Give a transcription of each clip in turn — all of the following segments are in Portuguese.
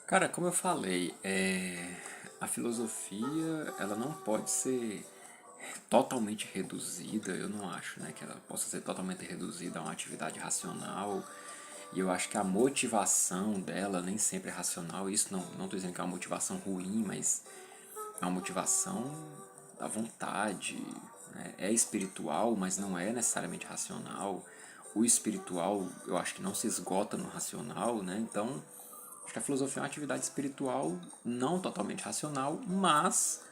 Cara, como eu falei, a filosofia ela não pode ser totalmente reduzida, eu não acho, né, que ela possa ser totalmente reduzida a uma atividade racional. E eu acho que a motivação dela nem sempre é racional. Isso não estou dizendo que é uma motivação ruim, mas é uma motivação da vontade, né? É espiritual, mas não é necessariamente racional. O espiritual, eu acho que não se esgota no racional, né? Então, acho que a filosofia é uma atividade espiritual não totalmente racional, mas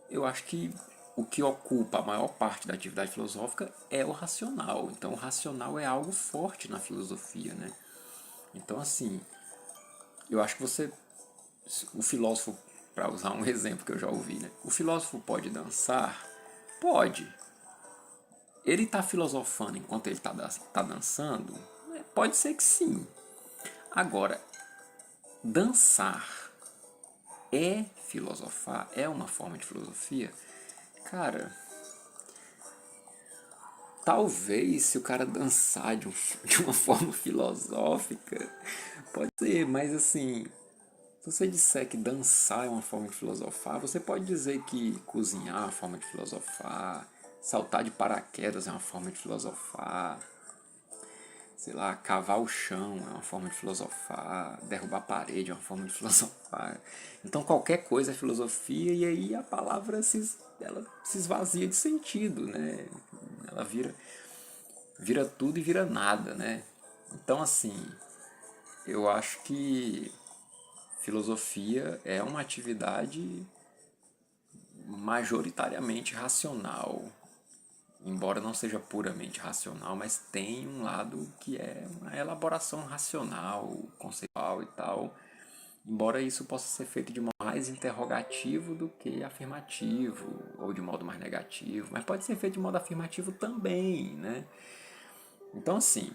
eu acho que o que ocupa a maior parte da atividade filosófica é o racional. Então, o racional é algo forte na filosofia, né? Então, assim, eu acho que o filósofo, para usar um exemplo que eu já ouvi, né? O filósofo pode dançar? Pode. Ele está filosofando enquanto ele tá dançando? Pode ser que sim. Agora, dançar é filosofar? É uma forma de filosofia? Cara, talvez se o cara dançar de uma forma filosófica, pode ser, mas assim, se você disser que dançar é uma forma de filosofar, você pode dizer que cozinhar é uma forma de filosofar, saltar de paraquedas é uma forma de filosofar, sei lá, cavar o chão é uma forma de filosofar, derrubar a parede é uma forma de filosofar. Então qualquer coisa é filosofia e aí a palavra ela se esvazia de sentido, né? Ela vira tudo e vira nada, né? Então assim, eu acho que filosofia é uma atividade majoritariamente racional, embora não seja puramente racional, mas tem um lado que é uma elaboração racional, conceitual e tal, embora isso possa ser feito de modo mais interrogativo do que afirmativo, ou de modo mais negativo, mas pode ser feito de modo afirmativo também, né? Então, assim,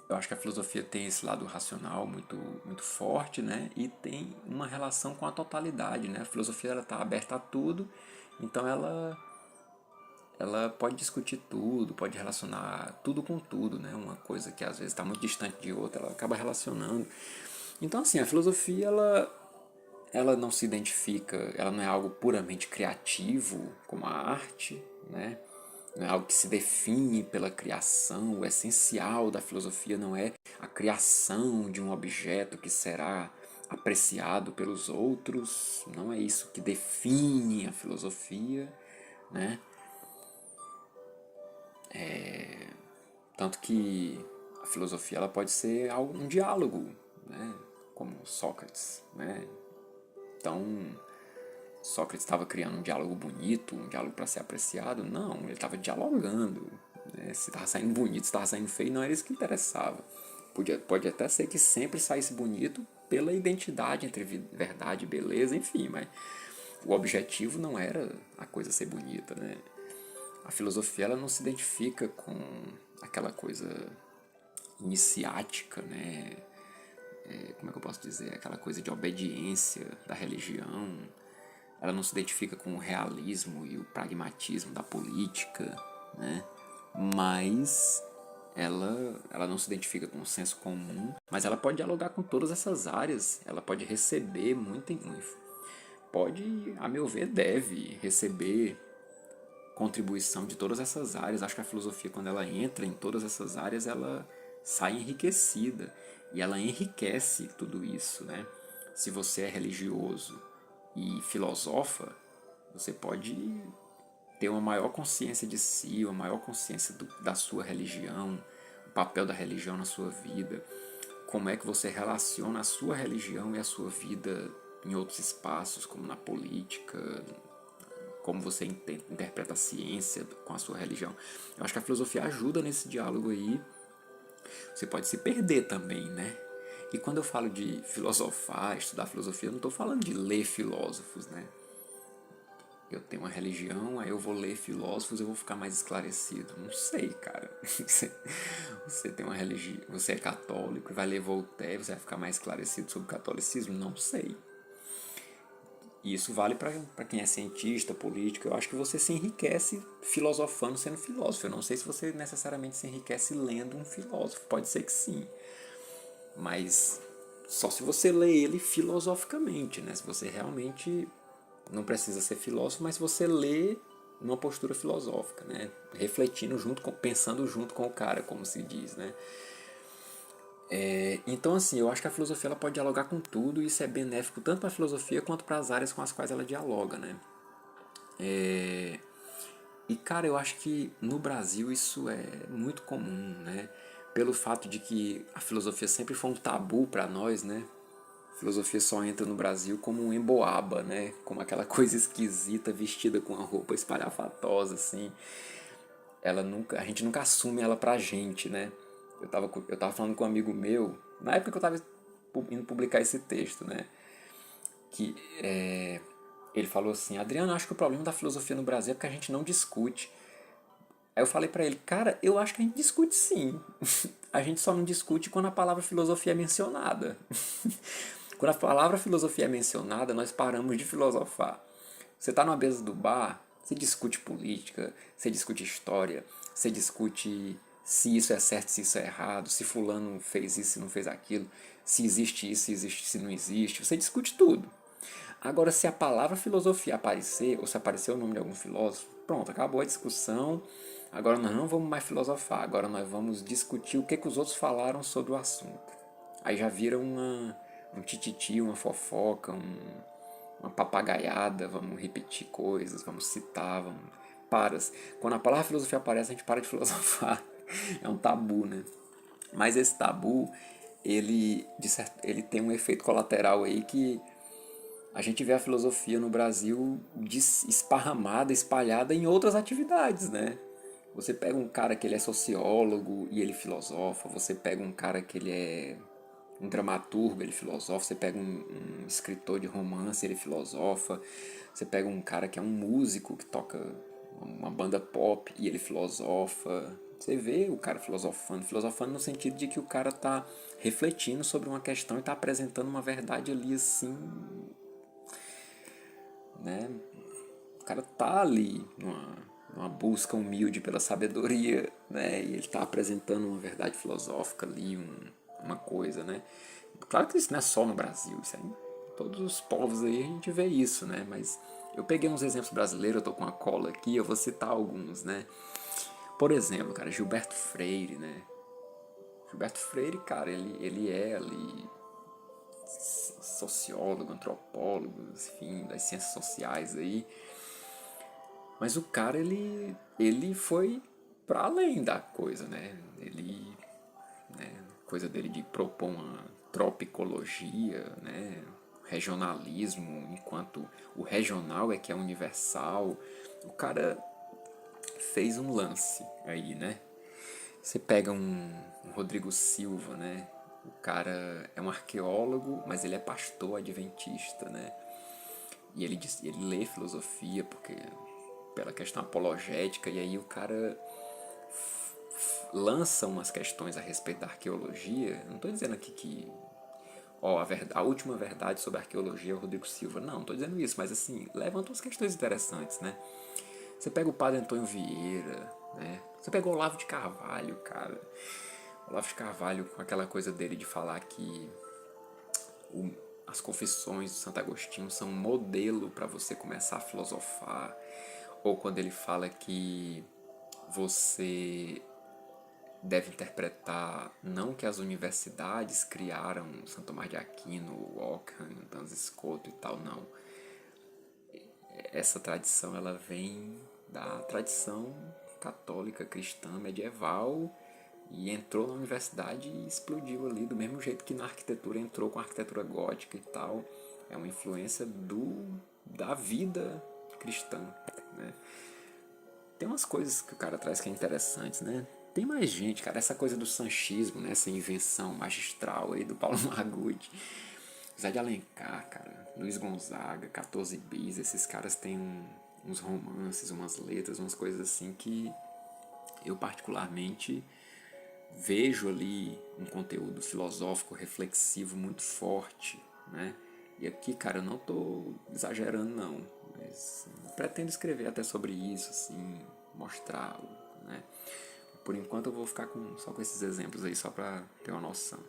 eu acho que a filosofia tem esse lado racional muito forte, né? E tem uma relação com a totalidade, né? A filosofia ela está aberta a tudo, então ela pode discutir tudo, pode relacionar tudo com tudo, né? Uma coisa que às vezes está muito distante de outra, ela acaba relacionando. Então, assim, a filosofia ela não se identifica, ela não é algo puramente criativo como a arte, né? Não é algo que se define pela criação. O essencial da filosofia não é a criação de um objeto que será apreciado pelos outros. Não é isso que define a filosofia, né? Tanto que a filosofia ela pode ser um diálogo, né? Como Sócrates, né? Então, Sócrates estava criando um diálogo bonito, um diálogo para ser apreciado? Não, ele estava dialogando. Né? Se estava saindo bonito, se estava saindo feio, não era isso que interessava. Pode até ser que sempre saísse bonito pela identidade entre verdade e beleza, enfim, mas o objetivo não era a coisa ser bonita, né? A filosofia ela não se identifica com aquela coisa iniciática, né? Como é que eu posso dizer? Aquela coisa de obediência da religião. Ela não se identifica com o realismo e o pragmatismo da política, né? Mas ela não se identifica com o senso comum, mas ela pode dialogar com todas essas áreas, ela pode receber pode, a meu ver, deve receber contribuição de todas essas áreas. Acho que a filosofia, quando ela entra em todas essas áreas, ela sai enriquecida e ela enriquece tudo isso, né? Se você é religioso e filosofa, você pode ter uma maior consciência de si, uma maior consciência da sua religião, o papel da religião na sua vida, como é que você relaciona a sua religião e a sua vida em outros espaços, como na política, como você interpreta a ciência com a sua religião. Eu acho que a filosofia ajuda nesse diálogo aí. Você pode se perder também, né? E quando eu falo de filosofar, estudar filosofia, eu não estou falando de ler filósofos, né? Eu tenho uma religião, aí eu vou ler filósofos, eu vou ficar mais esclarecido. Não sei, cara. Você tem uma religião, você é católico e vai ler Voltaire, você vai ficar mais esclarecido sobre o catolicismo? Não sei. E isso vale para quem é cientista, político. Eu acho que você se enriquece filosofando sendo filósofo. Eu não sei se você necessariamente se enriquece lendo um filósofo. Pode ser que sim. Mas Só se você lê ele filosoficamente, né? Se você realmente não precisa ser filósofo, mas se você lê numa postura filosófica, né? Refletindo junto com, pensando junto com o cara, como se diz, né? Então, assim, eu acho que a filosofia ela pode dialogar com tudo e isso é benéfico tanto para a filosofia quanto para as áreas com as quais ela dialoga, né? E, cara, eu acho que no Brasil isso é muito comum, né? Pelo fato de que a filosofia sempre foi um tabu para nós, né? A filosofia só entra no Brasil como um emboaba, né? Como aquela coisa esquisita vestida com uma roupa espalhafatosa, assim. A gente nunca assume ela pra gente, né? Eu tava falando com um amigo meu, na época que eu tava indo publicar esse texto, né? Que ele falou assim: Adriano, acho que o problema da filosofia no Brasil é porque a gente não discute. Aí eu falei pra ele: cara, eu acho que a gente discute sim. A gente só não discute quando a palavra filosofia é mencionada. Quando a palavra filosofia é mencionada, nós paramos de filosofar. Você está numa mesa do bar, você discute política, você discute história, você discute se isso é certo, se isso é errado, se fulano fez isso, se não fez aquilo, se existe isso, se existe, se não existe. Você discute tudo. Agora, se a palavra filosofia aparecer, ou se aparecer o nome de algum filósofo, pronto, acabou a discussão. Agora nós não vamos mais filosofar, agora nós vamos discutir o que os outros falaram sobre o assunto. Aí já vira um tititi, uma fofoca, uma papagaiada, vamos repetir coisas, vamos citar, vamos... Paras. Quando a palavra filosofia aparece, a gente para de filosofar. É um tabu, né? Mas esse tabu, ele tem um efeito colateral aí que a gente vê a filosofia no Brasil esparramada, espalhada em outras atividades, né? Você pega um cara que ele é sociólogo e ele filosofa, você pega um cara que ele é um dramaturgo, ele filosofa, você pega um escritor de romance, ele filosofa, você pega um cara que é um músico que toca uma banda pop e ele filosofa. Você vê o cara filosofando no sentido de que o cara tá refletindo sobre uma questão e tá apresentando uma verdade ali assim, né? O cara tá ali numa busca humilde pela sabedoria, né? E ele tá apresentando uma verdade filosófica ali, uma coisa, né? Claro que isso não é só no Brasil, isso aí, em todos os povos aí a gente vê isso, né? Mas eu peguei uns exemplos brasileiros, eu tô com a cola aqui, eu vou citar alguns, né? Por exemplo, cara, Gilberto Freire, né? Gilberto Freire, cara, ele é ali sociólogo, antropólogo, enfim, das ciências sociais aí. Mas o cara, ele foi para além da coisa, né? Coisa dele de propor uma tropicologia, né? Regionalismo, enquanto o regional é que é universal. O cara fez um lance aí, né? Você pega um Rodrigo Silva, né? O cara é um arqueólogo, mas ele é pastor adventista, né? E ele lê filosofia porque pela questão apologética, e aí o cara lança umas questões a respeito da arqueologia. Não estou dizendo aqui que a última verdade sobre a arqueologia é o Rodrigo Silva. Não estou dizendo isso, mas assim, levanta umas questões interessantes, né? Você pega o padre Antônio Vieira, né? Você pega o Olavo de Carvalho, cara. O Olavo de Carvalho com aquela coisa dele de falar que as confissões de Santo Agostinho são um modelo para você começar a filosofar. Ou quando ele fala que você deve interpretar não que as universidades criaram Santo Tomás de Aquino, Ockham, Duns Scoto e tal, não. Essa tradição ela vem da tradição católica cristã medieval e entrou na universidade e explodiu ali do mesmo jeito que na arquitetura entrou com a arquitetura gótica e tal. É uma influência da vida cristã, né? Tem umas coisas que o cara traz que é interessantes, né? Tem mais gente, cara, essa coisa do sanchismo, né? Essa invenção magistral aí do Paulo Margude. Zé de Alencar, cara, Luiz Gonzaga, 14 bis, esses caras têm uns romances, umas letras, umas coisas assim que eu particularmente vejo ali um conteúdo filosófico, reflexivo muito forte, né? E aqui, cara, eu não tô exagerando não, mas pretendo escrever até sobre isso, assim, mostrá-lo, né? Por enquanto eu vou ficar só com esses exemplos aí, só pra ter uma noção.